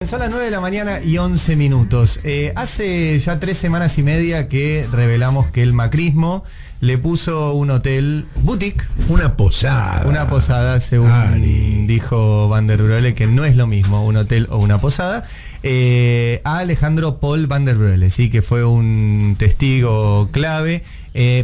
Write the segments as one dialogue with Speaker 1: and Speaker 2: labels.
Speaker 1: Son las 9 de la mañana y 11 minutos. Hace ya 3 semanas y media que revelamos que el macrismo le puso un hotel boutique.
Speaker 2: Una posada.
Speaker 1: Una posada, según dijo Van der Broele, que no es lo mismo un hotel o una posada. A Alejandro Paul Van der Broele, sí, que fue un testigo clave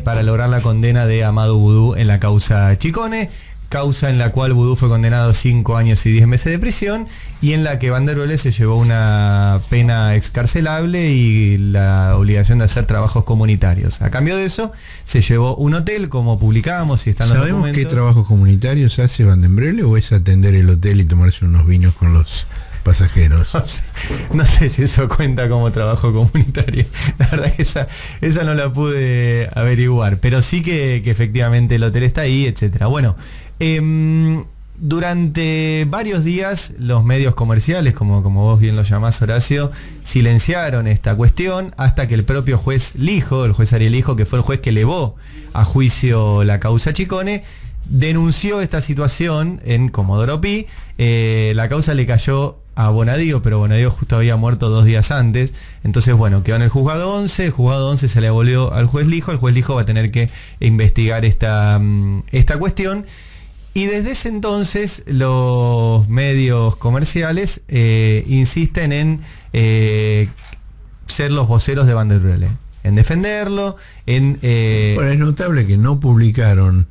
Speaker 1: para lograr la condena de Amadou Boudou en la causa Chicone. Causa en la cual Boudou fue condenado a 5 años y 10 meses de prisión y en la que Van der Broele se llevó una pena excarcelable y la obligación de hacer trabajos comunitarios. A cambio de eso, se llevó un hotel, como publicábamos y están los documentos.
Speaker 2: ¿Sabemos qué trabajos comunitarios hace Van der Broele o es atender el hotel y tomarse unos vinos con los pasajeros?
Speaker 1: No sé si eso cuenta como trabajo comunitario. La verdad que esa no la pude averiguar, pero sí que efectivamente el hotel está ahí, etcétera. Bueno, durante varios días los medios comerciales, como vos bien lo llamás, Horacio, silenciaron esta cuestión hasta que el propio juez Lijo, el juez Ariel Lijo, que fue el juez que elevó a juicio la causa Chicone, denunció esta situación en Comodoro Pi. La causa le cayó a Bonadío, pero Bonadío justo había muerto 2 días antes. Entonces, bueno, quedó en el juzgado 11. El juzgado 11 se le devolvió al juez Lijo. El juez Lijo va a tener que investigar esta cuestión. Y desde ese entonces los medios comerciales insisten en ser los voceros de Van der Broele, en defenderlo, en...
Speaker 2: Bueno, es notable que no publicaron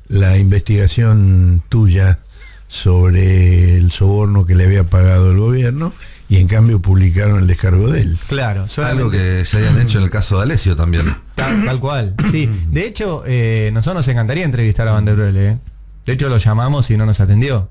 Speaker 2: la investigación tuya sobre el soborno que le había pagado el gobierno y en cambio publicaron el descargo de él.
Speaker 1: Claro,
Speaker 3: algo que se hayan hecho en el caso de Alessio también.
Speaker 1: Tal cual, sí. De hecho, nosotros nos encantaría entrevistar a Van der Broele, De hecho, lo llamamos y no nos atendió.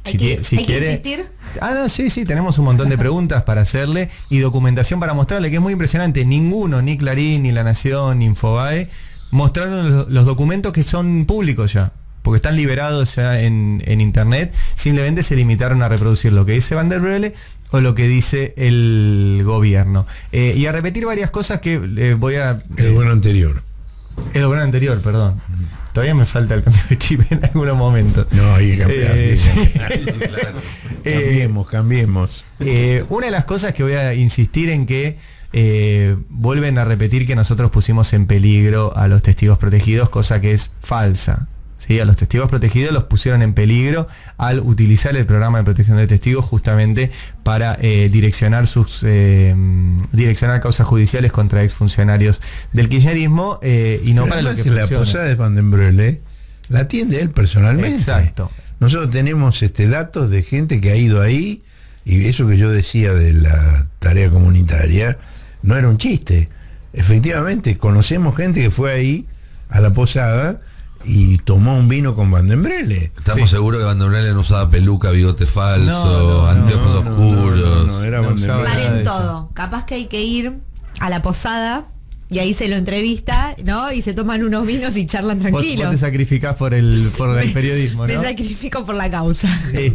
Speaker 4: ¿Hay que insistir?
Speaker 1: No, sí, tenemos un montón de preguntas para hacerle y documentación para mostrarle, que es muy impresionante. Ninguno, ni Clarín, ni La Nación, ni Infobae, mostraron los documentos que son públicos ya, porque están liberados ya en internet. Simplemente se limitaron a reproducir lo que dice Van der Broele o lo que dice el gobierno. Y a repetir varias cosas que voy a...
Speaker 2: El gobierno anterior.
Speaker 1: El gobierno anterior, perdón. Todavía me falta el cambio de chip en algunos momentos.
Speaker 2: No, hay que cambiar.
Speaker 1: Sí.
Speaker 2: Cambiemos.
Speaker 1: Una de las cosas que voy a insistir en que vuelven a repetir que nosotros pusimos en peligro a los testigos protegidos, cosa que es falsa. ¿Sí? A los testigos protegidos los pusieron en peligro al utilizar el programa de protección de testigos justamente para direccionar causas judiciales contra exfuncionarios del kirchnerismo y no
Speaker 2: pero
Speaker 1: para lo que
Speaker 2: la
Speaker 1: funciona.
Speaker 2: posada de Van der Broele la atiende él personalmente.
Speaker 1: Exacto.
Speaker 2: Nosotros tenemos datos de gente que ha ido ahí y eso que yo decía de la tarea comunitaria no era un chiste. Efectivamente, conocemos gente que fue ahí a la posada y tomó un vino con Van der Broele.
Speaker 3: Estamos seguros que Van der Broele no usaba peluca, bigote falso, anteojos oscuros.
Speaker 2: No, era Van der Broele.
Speaker 4: Paren todo. Capaz que hay que ir a la posada y ahí se lo entrevista, ¿no? Y se toman unos vinos y charlan tranquilos.
Speaker 1: Vos te sacrificás por el periodismo, ¿no?
Speaker 4: Me sacrifico por la causa.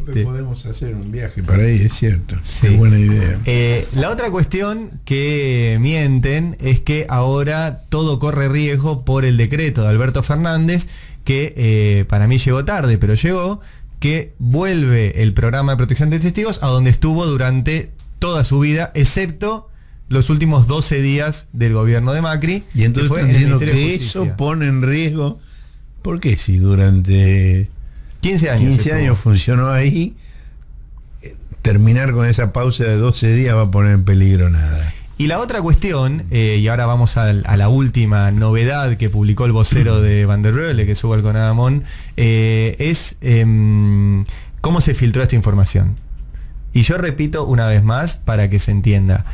Speaker 2: Podemos hacer un viaje para ahí, es cierto.
Speaker 1: Sí.
Speaker 2: Qué buena idea.
Speaker 1: La otra cuestión que mienten es que ahora todo corre riesgo por el decreto de Alberto Fernández, que para mí llegó tarde, pero llegó, que vuelve el programa de protección de testigos a donde estuvo durante toda su vida, excepto los últimos 12 días del gobierno de Macri.
Speaker 2: Y entonces están diciendo que eso pone en riesgo. ¿Por qué si durante
Speaker 1: 15 años
Speaker 2: funcionó ahí, terminar con esa pausa de 12 días va a poner en peligro nada?
Speaker 1: Y la otra cuestión, y ahora vamos a la última novedad que publicó el vocero de Van der Broele, que es Hugo Alconadamón, es cómo se filtró esta información. Y yo repito una vez más para que se entienda.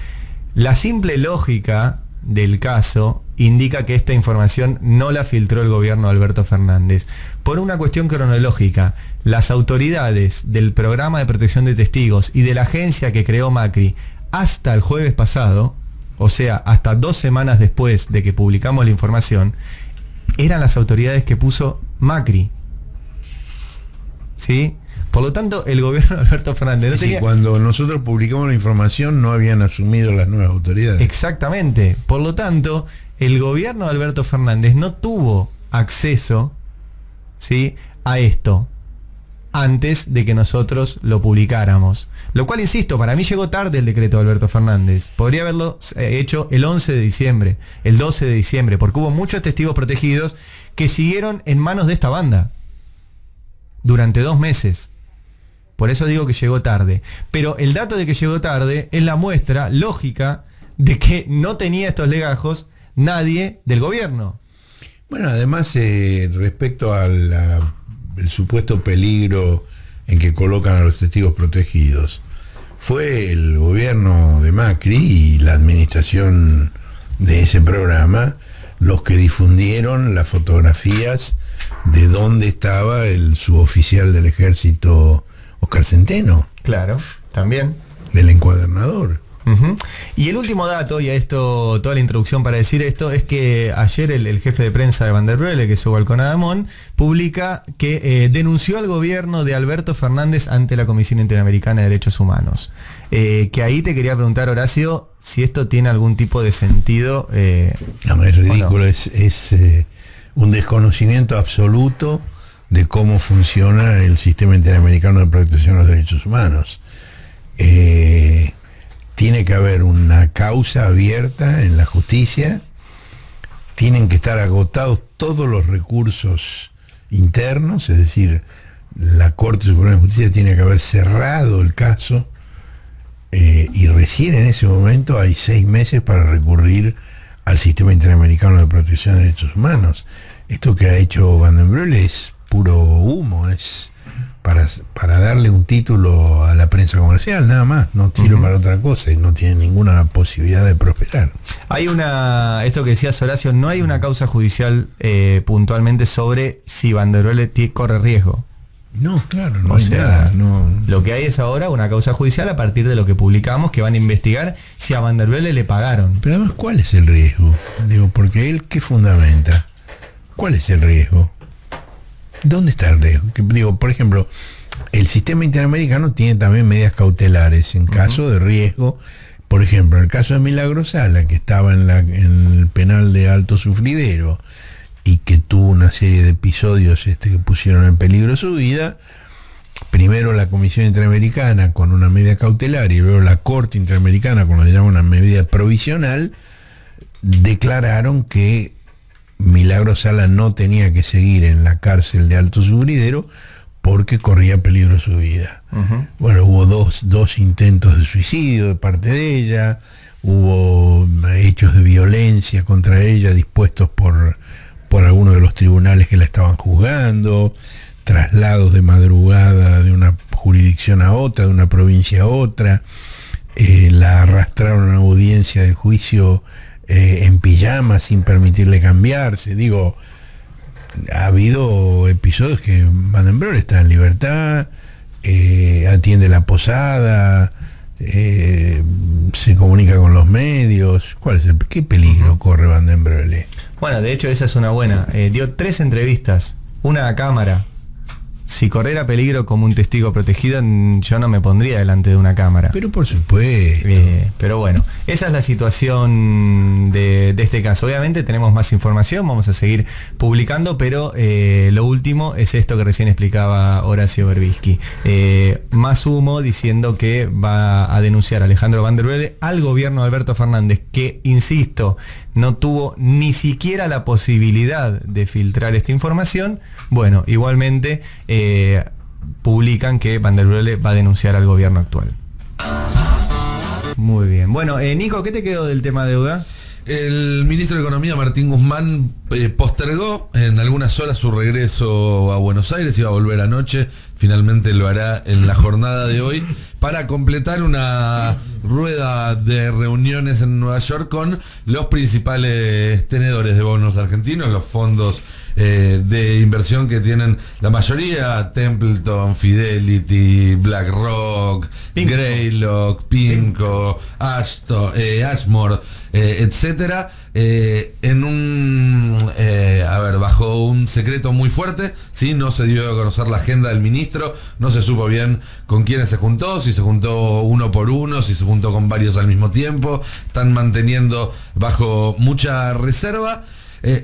Speaker 1: La simple lógica del caso indica que esta información no la filtró el gobierno de Alberto Fernández. Por una cuestión cronológica, las autoridades del programa de protección de testigos y de la agencia que creó Macri hasta el jueves pasado, o sea, hasta 2 semanas después de que publicamos la información, eran las autoridades que puso Macri. ¿Sí? Por lo tanto, el gobierno de Alberto Fernández no tenía...
Speaker 2: Cuando nosotros publicamos la información no habían asumido las nuevas autoridades.
Speaker 1: Exactamente. Por lo tanto, el gobierno de Alberto Fernández no tuvo acceso, ¿sí?, a esto. antes de que nosotros lo publicáramos. Lo cual, insisto, para mí llegó tarde el decreto de Alberto Fernández. Podría haberlo hecho el 11 de diciembre, el 12 de diciembre, porque hubo muchos testigos protegidos que siguieron en manos de esta banda durante 2 meses. Por eso digo que llegó tarde. Pero el dato de que llegó tarde es la muestra lógica de que no tenía estos legajos nadie del gobierno.
Speaker 2: Bueno, además, respecto al supuesto peligro en que colocan a los testigos protegidos, fue el gobierno de Macri y la administración de ese programa los que difundieron las fotografías de dónde estaba el suboficial del ejército Oscar Centeno.
Speaker 1: Claro, también.
Speaker 2: Del encuadernador.
Speaker 1: Uh-huh. Y el último dato, y a esto, toda la introducción para decir esto, es que ayer el jefe de prensa de Van der Broele, que es Sobal Conadamón, publica que denunció al gobierno de Alberto Fernández ante la Comisión Interamericana de Derechos Humanos. Que ahí te quería preguntar, Horacio, si esto tiene algún tipo de sentido.
Speaker 2: No, es ridículo, no. Es un desconocimiento absoluto de cómo funciona el sistema interamericano de protección de los derechos humanos. Tiene que haber una causa abierta en la justicia, tienen que estar agotados todos los recursos internos, es decir, la Corte Suprema de Justicia tiene que haber cerrado el caso, y recién en ese momento hay 6 meses para recurrir al sistema interamericano de protección de derechos humanos. Esto que ha hecho Van der Broele es puro humo, es para darle un título a la prensa comercial, nada más, no sirve para otra cosa y no tiene ninguna posibilidad de prosperar.
Speaker 1: Hay esto que decías, Horacio, no hay una causa judicial puntualmente sobre si Van der Broele corre riesgo.
Speaker 2: No, claro, no hay nada. No.
Speaker 1: Lo que hay es ahora una causa judicial a partir de lo que publicamos, que van a investigar si a Van der Broele le pagaron.
Speaker 2: Pero además, ¿cuál es el riesgo? Digo, porque él, ¿qué fundamenta? ¿Cuál es el riesgo? ¿Dónde está el riesgo? Digo, por ejemplo, el sistema interamericano tiene también medidas cautelares en caso de riesgo. Por ejemplo, en el caso de Milagro Sala, que estaba en el penal de Alto Sufridero y que tuvo una serie de episodios que pusieron en peligro su vida, primero la Comisión Interamericana con una medida cautelar y luego la Corte Interamericana con lo que llaman una medida provisional, declararon que Milagro Sala no tenía que seguir en la cárcel de Alto Sufridero porque corría peligro su vida. Bueno, hubo dos intentos de suicidio de parte de ella, hubo hechos de violencia contra ella dispuestos por algunos de los tribunales que la estaban juzgando, traslados de madrugada de una jurisdicción a otra, de una provincia a otra, la arrastraron a una audiencia del juicio en pijama sin permitirle cambiarse. Digo, ha habido episodios que Van der Broele está en libertad, atiende la posada, se comunica con los medios. ¿Qué peligro corre Van der Broele?
Speaker 1: Bueno, de hecho esa es una buena. Dio 3 entrevistas, una a cámara. Si corriera peligro como un testigo protegido, yo no me pondría delante de una cámara.
Speaker 2: Pero por supuesto.
Speaker 1: Pero bueno, esa es la situación de este caso. Obviamente tenemos más información, vamos a seguir publicando, pero lo último es esto que recién explicaba Horacio Berbisky. Más humo diciendo que va a denunciar a Alejandro Van der Broele al gobierno de Alberto Fernández, que, insisto, no tuvo ni siquiera la posibilidad de filtrar esta información. Bueno, igualmente publican que Van der Broele va a denunciar al gobierno actual. Muy bien. Bueno, Nico, ¿qué te quedó del tema deuda?
Speaker 3: El ministro de Economía, Martín Guzmán, postergó en algunas horas su regreso a Buenos Aires. Iba a volver anoche, finalmente lo hará en la jornada de hoy, para completar una rueda de reuniones en Nueva York con los principales tenedores de bonos argentinos, los fondos de inversión que tienen la mayoría: Templeton, Fidelity, BlackRock, Greylock, Pinco, Ashmore, etcétera, bajo un secreto muy fuerte. ¿Sí? No se dio a conocer la agenda del ministro, no se supo bien con quiénes se juntó, si se juntó uno por uno, si se juntó con varios al mismo tiempo. Están manteniendo bajo mucha reserva.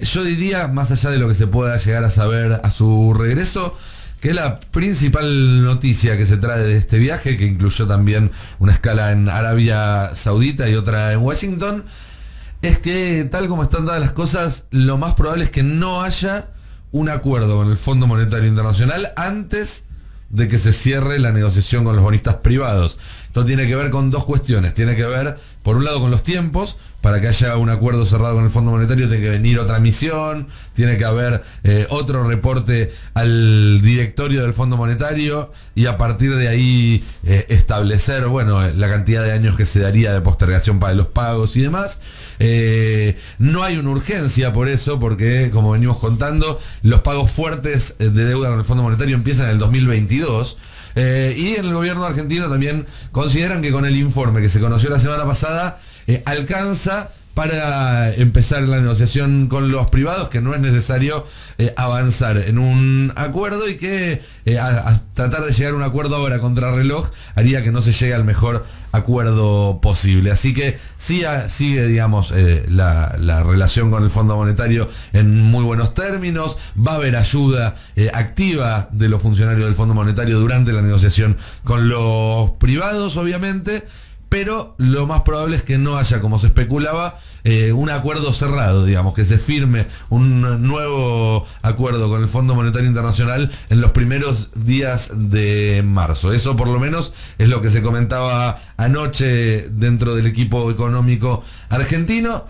Speaker 3: Yo diría, más allá de lo que se pueda llegar a saber a su regreso, que es la principal noticia que se trae de este viaje, que incluyó también una escala en Arabia Saudita y otra en Washington, es que tal como están dadas las cosas, lo más probable es que no haya un acuerdo con el Fondo Monetario Internacional antes de que se cierre la negociación con los bonistas privados. Esto tiene que ver con dos cuestiones. Tiene que ver, por un lado, con los tiempos. Para que haya un acuerdo cerrado con el Fondo Monetario tiene que venir otra misión, tiene que haber otro reporte al directorio del Fondo Monetario y a partir de ahí establecer, bueno, la cantidad de años que se daría de postergación para los pagos y demás. No hay una urgencia por eso, porque como venimos contando, los pagos fuertes de deuda con el Fondo Monetario empiezan en el 2022. Y en el gobierno argentino también consideran que con el informe que se conoció la semana pasada alcanza para empezar la negociación con los privados, que no es necesario avanzar en un acuerdo y que a tratar de llegar a un acuerdo ahora contra reloj haría que no se llegue al mejor acuerdo posible. Así que sigue, digamos, la relación con el Fondo Monetario en muy buenos términos. Va a haber ayuda activa de los funcionarios del Fondo Monetario durante la negociación con los privados, obviamente. Pero lo más probable es que no haya, como se especulaba, un acuerdo cerrado, digamos, que se firme un nuevo acuerdo con el Fondo Monetario Internacional en los primeros días de marzo. Eso por lo menos es lo que se comentaba anoche dentro del equipo económico argentino.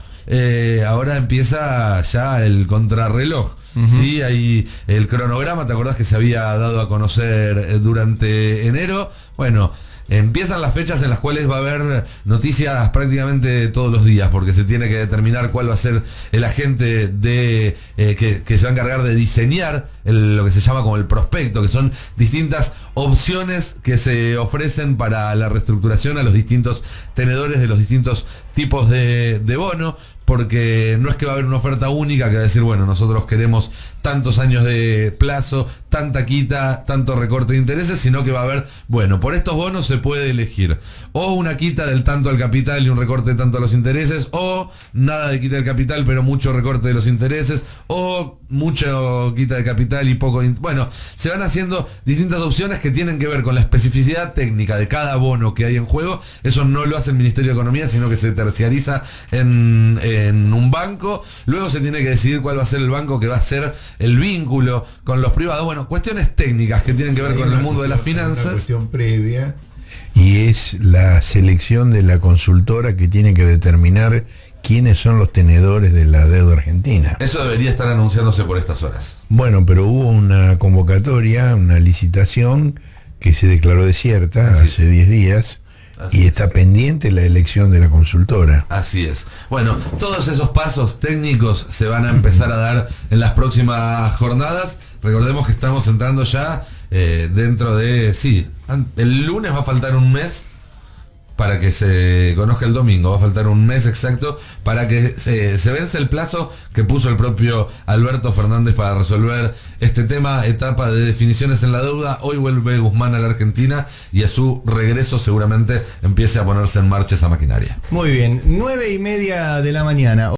Speaker 3: Ahora empieza ya el contrarreloj. Uh-huh. Sí, hay el cronograma, ¿te acordás que se había dado a conocer durante enero? Bueno, empiezan las fechas en las cuales va a haber noticias prácticamente todos los días, porque se tiene que determinar cuál va a ser el agente que se va a encargar de diseñar lo que se llama como el prospecto, que son distintas opciones que se ofrecen para la reestructuración a los distintos tenedores de los distintos tipos de bono. Porque no es que va a haber una oferta única que va a decir, bueno, nosotros queremos tantos años de plazo, tanta quita, tanto recorte de intereses, sino que va a haber, bueno, por estos bonos se puede elegir o una quita del tanto al capital y un recorte de tanto a los intereses, o nada de quita del capital pero mucho recorte de los intereses, o mucho quita de capital y poco... Bueno, se van haciendo distintas opciones que tienen que ver con la especificidad técnica de cada bono que hay en juego. Eso no lo hace el Ministerio de Economía, sino que se terciariza en un banco. Luego se tiene que decidir cuál va a ser el banco que va a ser el vínculo con los privados. Bueno, cuestiones técnicas que tienen que ver con el mundo de las finanzas.
Speaker 2: Una cuestión previa, y es la selección de la consultora que tiene que determinar quiénes son los tenedores de la deuda argentina.
Speaker 3: Eso debería estar anunciándose por estas horas.
Speaker 2: Bueno, pero hubo una convocatoria, una licitación que se declaró desierta hace 10 días. Y está pendiente la elección de la consultora.
Speaker 3: Así es. Bueno, todos esos pasos técnicos se van a empezar a dar en las próximas jornadas. Recordemos que estamos entrando ya dentro de... Sí, el lunes va a faltar un mes para que se conozca el domingo. Va a faltar un mes exacto para que se vence el plazo que puso el propio Alberto Fernández para resolver este tema, etapa de definiciones en la deuda. Hoy vuelve Guzmán a la Argentina y a su regreso seguramente empiece a ponerse en marcha esa maquinaria.
Speaker 1: Muy bien, 9:30 de la mañana.